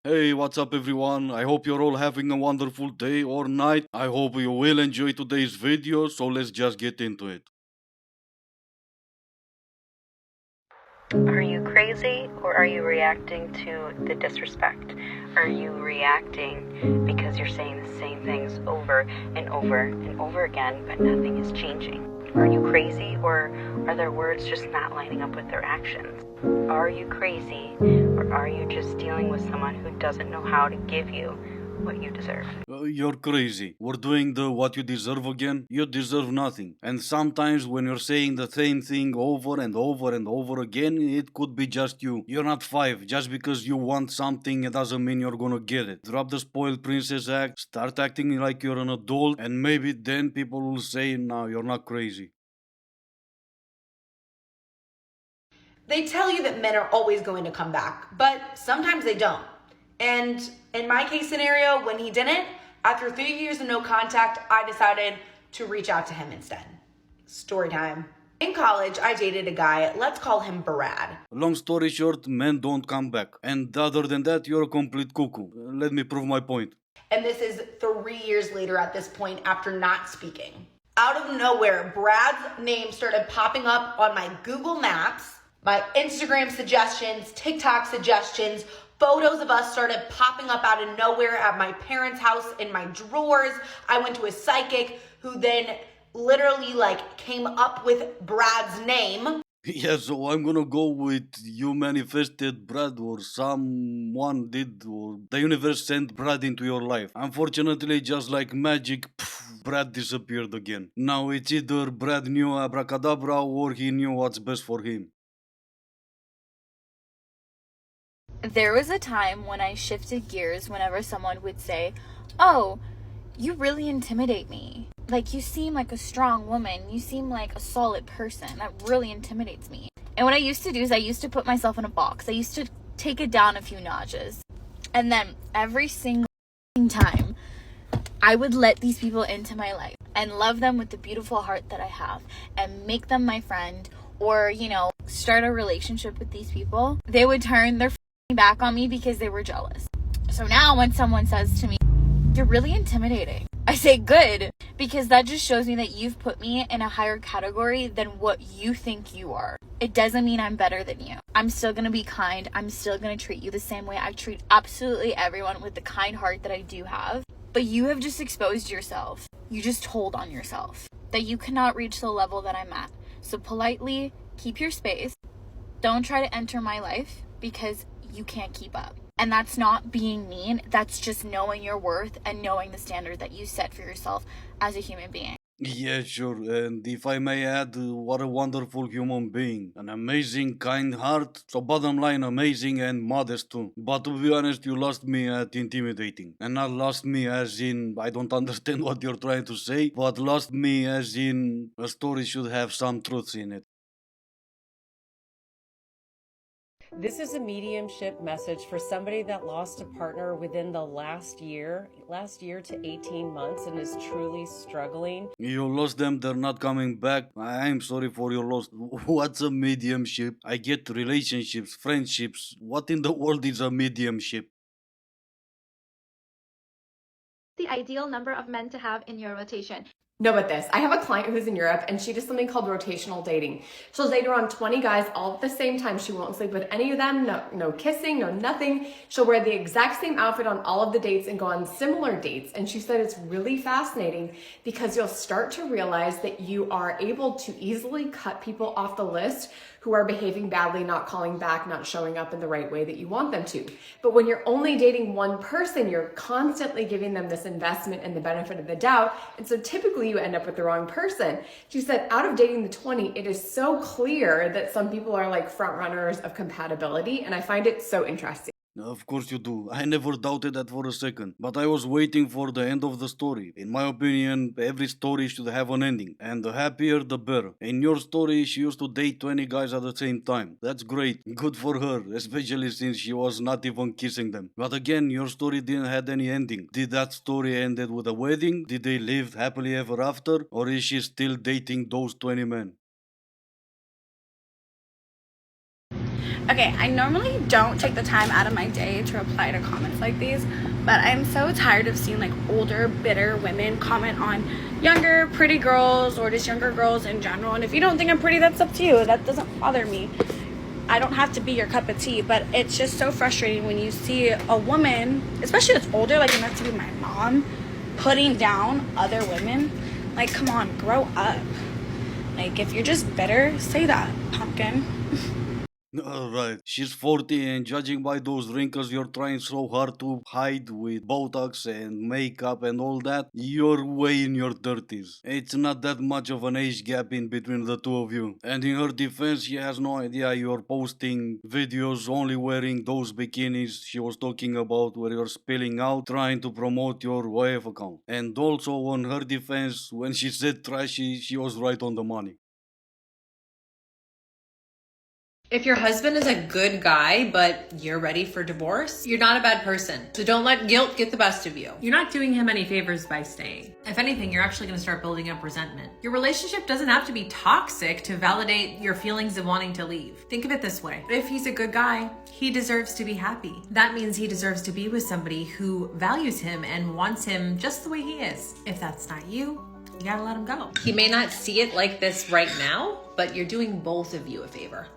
Hey, what's up everyone? I hope you're all having a wonderful day or night. I hope you will enjoy today's video, so let's just get into it. Are you crazy or are you reacting to the disrespect? Are you reacting because you're saying the same things over and over and over again, but nothing is changing? Are you crazy or are their words just not lining up with their actions? Are you crazy or are you just dealing with someone who doesn't know how to give you what you deserve? You're crazy. We're doing the what you deserve again. You deserve nothing. And sometimes when you're saying the same thing over and over and over again, it could be just you. You're not five. Just because you want something, it doesn't mean you're gonna get it. Drop the spoiled princess act, start acting like you're an adult, and maybe then people will say, no, you're not crazy. They tell you that men are always going to come back, but sometimes they don't. And in my case scenario, when he didn't, after 3 years of no contact, I decided to reach out to him instead. Story time. In college, I dated a guy, let's call him Brad. Long story short, men don't come back. And other than that, you're a complete cuckoo. Let me prove my point. And this is 3 years later at this point after not speaking. Out of nowhere, Brad's name started popping up on my Google Maps, my Instagram suggestions, TikTok suggestions. Photos of us started popping up out of nowhere at my parents' house in my drawers. I went to a psychic who then literally came up with Brad's name. Yeah, so I'm gonna go with you manifested Brad or someone did or the universe sent Brad into your life. Unfortunately, just like magic, Brad disappeared again. Now it's either Brad knew abracadabra or he knew what's best for him. There was a time when I shifted gears whenever someone would say, "Oh, you really intimidate me. Like, you seem like a strong woman. You seem like a solid person. That really intimidates me." And what I used to do is I used to put myself in a box. I used to take it down a few notches. And then every single time, I would let these people into my life and love them with the beautiful heart that I have and make them my friend or, start a relationship with these people. They would turn their back on me because they were jealous. So now when someone says to me, "You're really intimidating," I say, "Good," because that just shows me that you've put me in a higher category than what you think you are. It doesn't mean I'm better than you. I'm still going to be kind. I'm still going to treat you the same way I treat absolutely everyone with the kind heart that I do have. But you have just exposed yourself. You just told on yourself that you cannot reach the level that I'm at. So politely keep your space. Don't try to enter my life because you can't keep up. And that's not being mean. That's just knowing your worth and knowing the standard that you set for yourself as a human being. Yeah, sure. And if I may add, what a wonderful human being. An amazing, kind heart. So, bottom line, amazing and modest too. But to be honest, you lost me at intimidating. And not lost me as in, I don't understand what you're trying to say, but lost me as in, a story should have some truth in it. This is a mediumship message for somebody that lost a partner within the last year to 18 months and is truly struggling. You lost them, they're not coming back. I'm sorry for your loss. What's a mediumship? I get relationships, friendships. What in the world is a mediumship? The ideal number of men to have in your rotation. No, but this. I have a client who's in Europe and she does something called rotational dating. She'll date around 20 guys all at the same time. She won't sleep with any of them. No kissing, no nothing. She'll wear the exact same outfit on all of the dates and go on similar dates. And she said it's really fascinating because you'll start to realize that you are able to easily cut people off the list who are behaving badly, not calling back, not showing up in the right way that you want them to. But when you're only dating one person, you're constantly giving them this investment and the benefit of the doubt. And so typically you end up with the wrong person. She said out of dating the 20, it is so clear that some people are like front runners of compatibility. And I find it so interesting. Of course you do. I never doubted that for a second. But I was waiting for the end of the story. In my opinion, every story should have an ending. And the happier, the better. In your story, she used to date 20 guys at the same time. That's great. Good for her. Especially since she was not even kissing them. But again, your story didn't have any ending. Did that story ended with a wedding? Did they live happily ever after? Or is she still dating those 20 men? Okay, I normally don't take the time out of my day to reply to comments like these, but I'm so tired of seeing like older, bitter women comment on younger, pretty girls or just younger girls in general. And if you don't think I'm pretty, that's up to you. That doesn't bother me. I don't have to be your cup of tea, but it's just so frustrating when you see a woman, especially that's older, like enough to be my mom, putting down other women. Like, come on, grow up. Like, if you're just bitter, say that, pumpkin. Alright, she's 40 and judging by those wrinkles you're trying so hard to hide with Botox and makeup and all that, you're way in your 30s. It's not that much of an age gap in between the two of you. And in her defense, she has no idea you're posting videos only wearing those bikinis she was talking about where you're spilling out trying to promote your YF account. And also on her defense, when she said trashy, she was right on the money. If your husband is a good guy, but you're ready for divorce, you're not a bad person. So don't let guilt get the best of you. You're not doing him any favors by staying. If anything, you're actually going to start building up resentment. Your relationship doesn't have to be toxic to validate your feelings of wanting to leave. Think of it this way. If he's a good guy, he deserves to be happy. That means he deserves to be with somebody who values him and wants him just the way he is. If that's not you, you gotta let him go. He may not see it like this right now, but you're doing both of you a favor.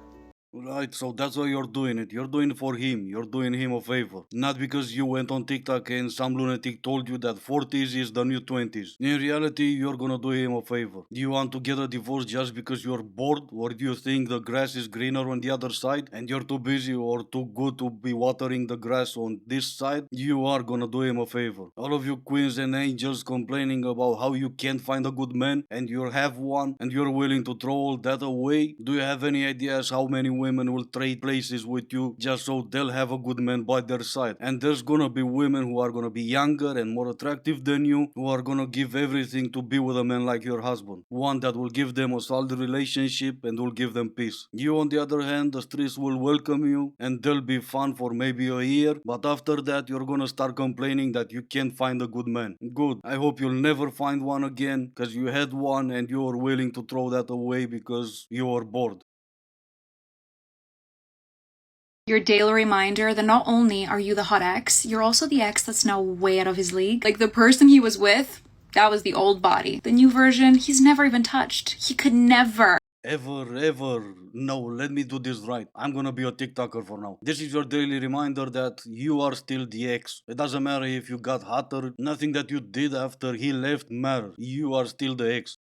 Right, so that's why you're doing it. You're doing it for him. You're doing him a favor. Not because you went on TikTok and some lunatic told you that 40s is the new 20s. In reality, you're gonna do him a favor. Do you want to get a divorce just because you're bored? Or do you think the grass is greener on the other side and you're too busy or too good to be watering the grass on this side? You are gonna do him a favor. All of you queens and angels complaining about how you can't find a good man and you have one and you're willing to throw all that away. Do you have any ideas how many women will trade places with you just so they'll have a good man by their side? And there's gonna be women who are gonna be younger and more attractive than you, who are gonna give everything to be with a man like your husband, one that will give them a solid relationship and will give them peace. You on the other hand, the streets will welcome you and they'll be fun for maybe a year, but after that you're gonna start complaining that you can't find a good man. Good, I hope you'll never find one again, because you had one and you were willing to throw that away because you were bored. Your daily reminder that not only are you the hot ex, you're also the ex that's now way out of his league. Like the person he was with, that was the old body. The new version, he's never even touched. He could never. Ever. No, let me do this right. I'm gonna be a TikToker for now. This is your daily reminder that you are still the ex. It doesn't matter if you got hotter, nothing that you did after he left matters. You are still the ex.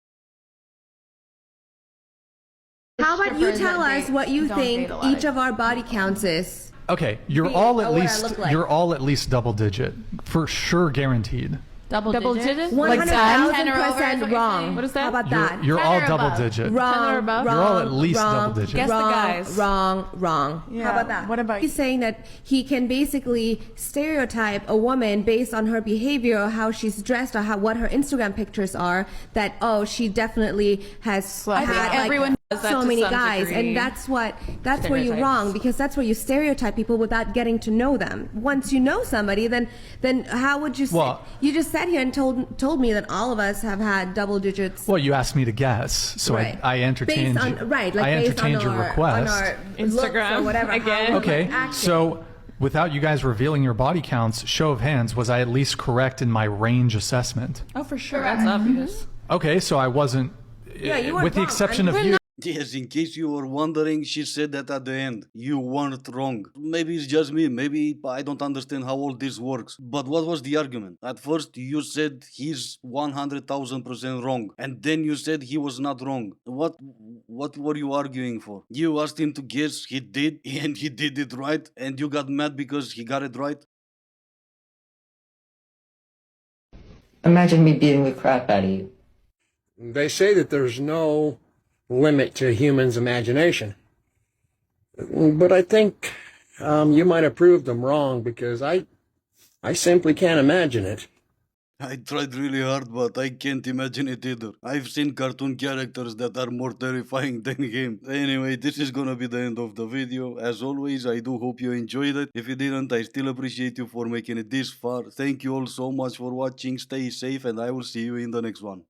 How about you tell us what you think each of our body counts is? Okay, you're all at least double digit. For sure, guaranteed. Double digit? 100,000% wrong. What is that? How about that? You're all double digit. Wrong. You're all at least double digit. Guess the guys. Wrong. Yeah. How about that? What about He's saying that he can basically stereotype a woman based on her behavior or how she's dressed or what her Instagram pictures are, that, oh, she definitely has I think had everyone does that so to many some guys. degree. And that's where you're wrong, because that's where you stereotype people without getting to know them. Once you know somebody, then how would you say? Well, you just sat here and told me that all of us have had double digits. Well, you asked me to guess, so Right. I entertained. Based on- right, like I based on entertained your our- request. on our Instagram looks or whatever, again. how Okay, we're acting. so without you guys revealing your body counts, show of hands, was I at least correct in my range assessment? Oh, for sure. That's obvious. Okay, so I wasn't. Yeah, you weren't with the wrong. exception I mean, of you. Yes, in case you were wondering, she said that at the end. You weren't wrong. Maybe it's just me. Maybe I don't understand how all this works. But what was the argument? At first, you said he's 100,000% wrong. And then you said he was not wrong. What were you arguing for? You asked him to guess, he did, and he did it right. And you got mad because he got it right? Imagine me beating the crap out of you. They say that there's no limit to humans' imagination. But I think you might have proved them wrong, because I simply can't imagine it. I tried really hard, but I can't imagine it either. I've seen cartoon characters that are more terrifying than him. Anyway, this is gonna be the end of the video. As always, I do hope you enjoyed it. If you didn't, I still appreciate you for making it this far. Thank you all so much for watching. Stay safe and I will see you in the next one.